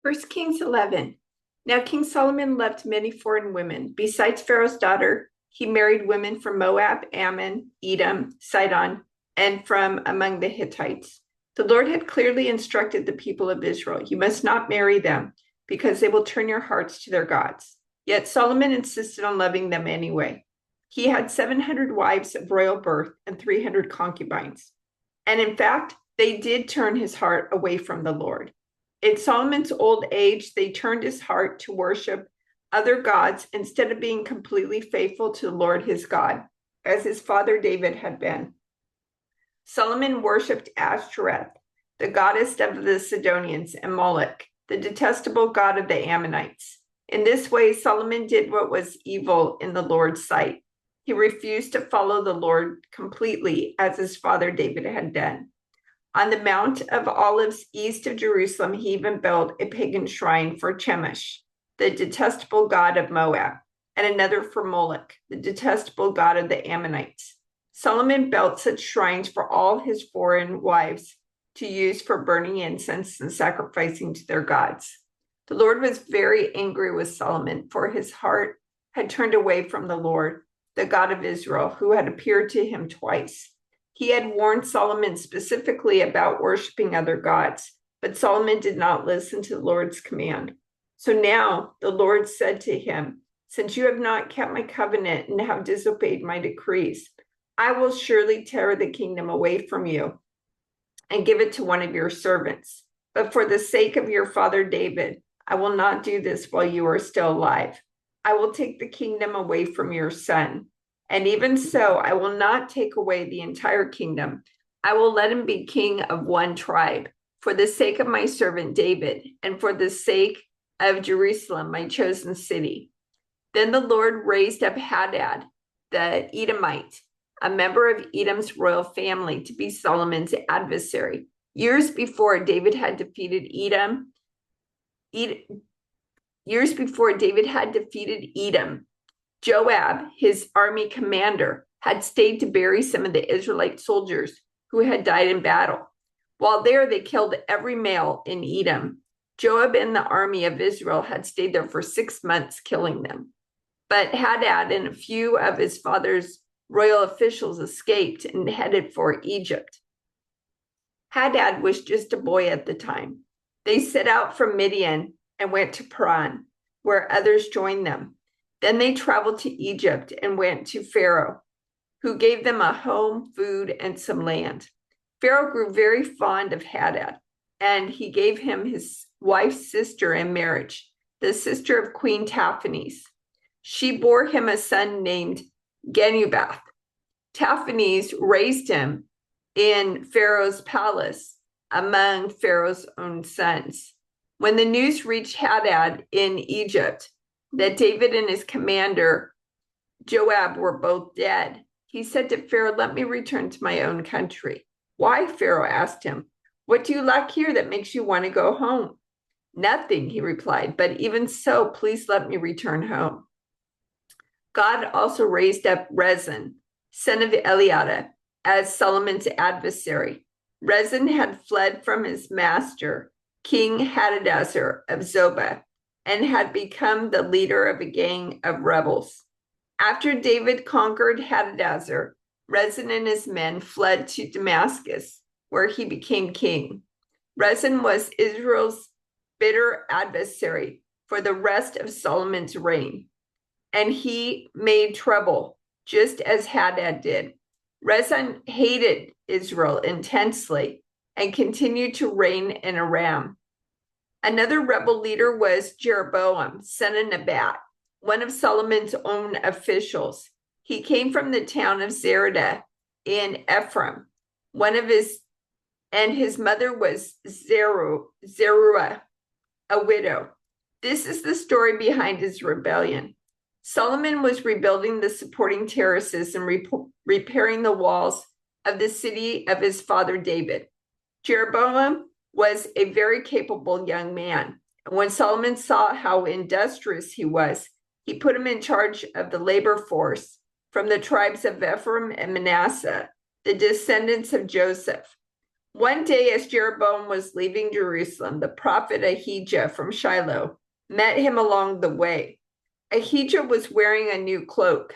First Kings 11. Now King Solomon left many foreign women. Besides Pharaoh's daughter, he married women from Moab, Ammon, Edom, Sidon, and from among the Hittites. The Lord had clearly instructed the people of Israel, you must not marry them, because they will turn your hearts to their gods. Yet Solomon insisted on loving them anyway. He had 700 wives of royal birth and 300 concubines. And in fact, they did turn his heart away from the Lord. In Solomon's old age, they turned his heart to worship other gods instead of being completely faithful to the Lord his God, as his father David had been. Solomon worshipped Ashtoreth, the goddess of the Sidonians, and Moloch, the detestable god of the Ammonites. In this way, Solomon did what was evil in the Lord's sight. He refused to follow the Lord completely, as his father David had done. On the Mount of Olives east of Jerusalem, he even built a pagan shrine for Chemosh, the detestable god of Moab, and another for Moloch, the detestable god of the Ammonites. Solomon built such shrines for all his foreign wives to use for burning incense and sacrificing to their gods. The Lord was very angry with Solomon, for his heart had turned away from the Lord, the God of Israel, who had appeared to him twice. He had warned Solomon specifically about worshiping other gods, but Solomon did not listen to the Lord's command. So now the Lord said to him, since you have not kept my covenant and have disobeyed my decrees, I will surely tear the kingdom away from you and give it to one of your servants. But for the sake of your father David, I will not do this while you are still alive. I will take the kingdom away from your son. And even so, I will not take away the entire kingdom. I will let him be king of one tribe, for the sake of my servant David, and for the sake of Jerusalem, my chosen city. Then the Lord raised up Hadad, the Edomite, a member of Edom's royal family, to be Solomon's adversary. Years before David had defeated Edom, Joab, his army commander, had stayed to bury some of the Israelite soldiers who had died in battle. While there, they killed every male in Edom. Joab and the army of Israel had stayed there for 6 months, killing them. But Hadad and a few of his father's royal officials escaped and headed for Egypt. Hadad was just a boy at the time. They set out from Midian and went to Paran, where others joined them. Then they traveled to Egypt and went to Pharaoh, who gave them a home, food, and some land. Pharaoh grew very fond of Hadad, and he gave him his wife's sister in marriage, the sister of Queen Taphanes. She bore him a son named Genubath. Taphanes raised him in Pharaoh's palace among Pharaoh's own sons. When the news reached Hadad in Egypt that David and his commander Joab were both dead, he said to Pharaoh, let me return to my own country. Why? Pharaoh asked him. What do you lack here that makes you want to go home? Nothing, he replied, but even so, please let me return home. God also raised up Rezin, son of Eliada, as Solomon's adversary. Rezin had fled from his master, King Hadadezer of Zobah, and had become the leader of a gang of rebels. After David conquered Hadadezer, Rezin and his men fled to Damascus, where he became king. Rezin was Israel's bitter adversary for the rest of Solomon's reign, and he made trouble, just as Hadad did. Rezin hated Israel intensely and continued to reign in Aram. Another rebel leader was Jeroboam, son of Nebat, one of Solomon's own officials. He came from the town of Zereda in Ephraim. His mother was Zeruah, a widow. This is the story behind his rebellion. Solomon was rebuilding the supporting terraces and repairing the walls of the city of his father David. Jeroboam was a very capable young man. And when Solomon saw how industrious he was, he put him in charge of the labor force from the tribes of Ephraim and Manasseh, the descendants of Joseph. One day, as Jeroboam was leaving Jerusalem, the prophet Ahijah from Shiloh met him along the way. Ahijah was wearing a new cloak.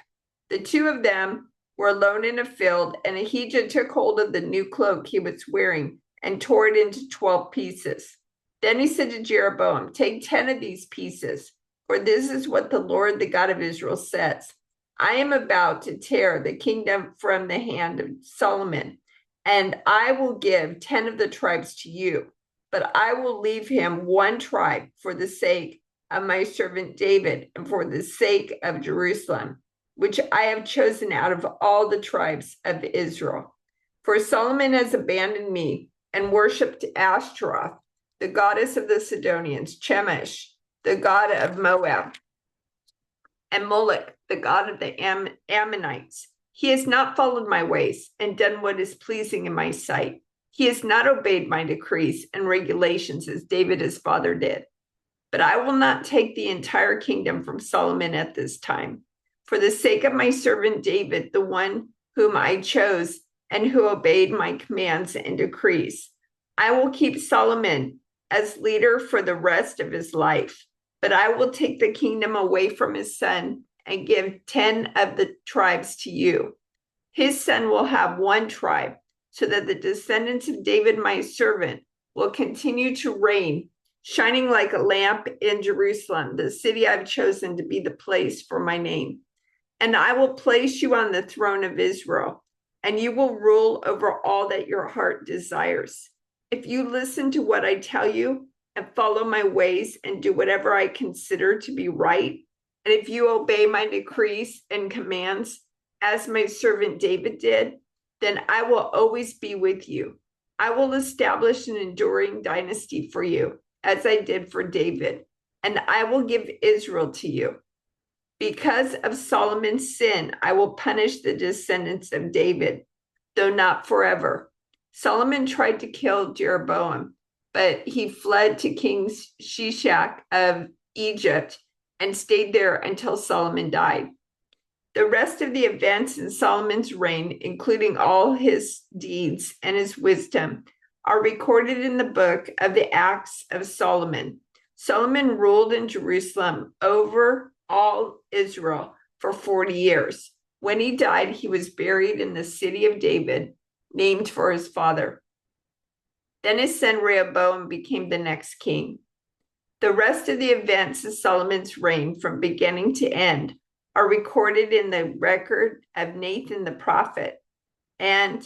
The two of them were alone in a field, and Ahijah took hold of the new cloak he was wearing and tore it into 12 pieces. Then he said to Jeroboam, "Take 10 of these pieces, for this is what the Lord, the God of Israel, says. I am about to tear the kingdom from the hand of Solomon, and I will give 10 of the tribes to you, but I will leave him one tribe for the sake of my servant David and for the sake of Jerusalem, which I have chosen out of all the tribes of Israel. For Solomon has abandoned me and worshipped Ashtaroth, the goddess of the Sidonians, Chemosh, the god of Moab, and Moloch, the god of the Ammonites. He has not followed my ways and done what is pleasing in my sight. He has not obeyed my decrees and regulations as David his father did. But I will not take the entire kingdom from Solomon at this time. For the sake of my servant David, the one whom I chose and who obeyed my commands and decrees, I will keep Solomon as leader for the rest of his life. But I will take the kingdom away from his son and give 10 of the tribes to you. His son will have one tribe, so that the descendants of David, my servant, will continue to reign, shining like a lamp in Jerusalem, the city I've chosen to be the place for my name. And I will place you on the throne of Israel, and you will rule over all that your heart desires. If you listen to what I tell you and follow my ways and do whatever I consider to be right, and if you obey my decrees and commands, as my servant David did, then I will always be with you. I will establish an enduring dynasty for you, as I did for David, and I will give Israel to you. Because of Solomon's sin, I will punish the descendants of David, though not forever. Solomon tried to kill Jeroboam, but he fled to King Shishak of Egypt and stayed there until Solomon died. The rest of the events in Solomon's reign, including all his deeds and his wisdom, are recorded in the book of the Acts of Solomon. Solomon ruled in Jerusalem over all Israel for 40 years. When he died, he was buried in the city of David, named for his father. Then his son Rehoboam became the next king. The rest of the events of Solomon's reign, from beginning to end, are recorded in the record of Nathan the prophet and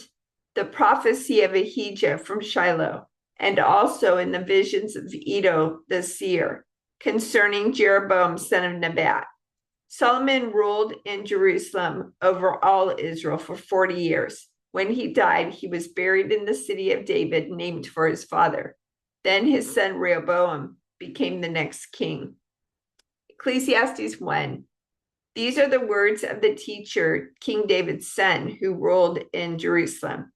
the prophecy of Ahijah from Shiloh, and also in the visions of Iddo the seer concerning Jeroboam son of Nebat. Solomon ruled in Jerusalem over all Israel for 40 years. When he died, he was buried in the city of David, named for his father. Then his son Rehoboam became the next king. Ecclesiastes 1. These are the words of the teacher, King David's son, who ruled in Jerusalem.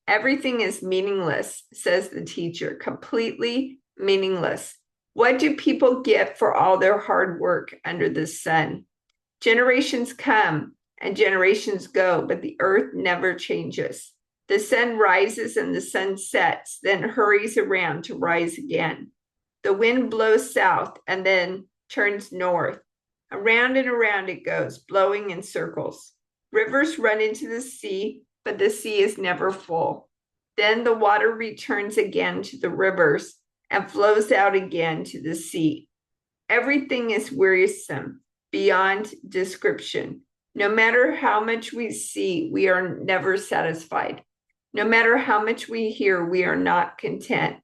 Everything is meaningless, says the teacher, completely meaningless. What do people get for all their hard work under the sun? Generations come and generations go, but the earth never changes. The sun rises and the sun sets, then hurries around to rise again. The wind blows south and then turns north. Around and around it goes, blowing in circles. Rivers run into the sea, but the sea is never full. Then the water returns again to the rivers and flows out again to the sea. Everything is wearisome, beyond description. No matter how much we see, we are never satisfied. No matter how much we hear, we are not content.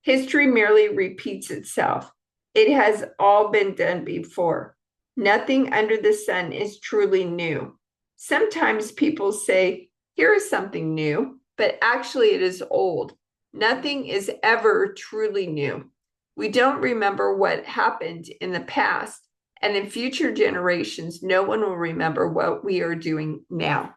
History merely repeats itself. It has all been done before. Nothing under the sun is truly new. Sometimes people say, here is something new, but actually it is old. Nothing is ever truly new. We don't remember what happened in the past, and in future generations, no one will remember what we are doing now.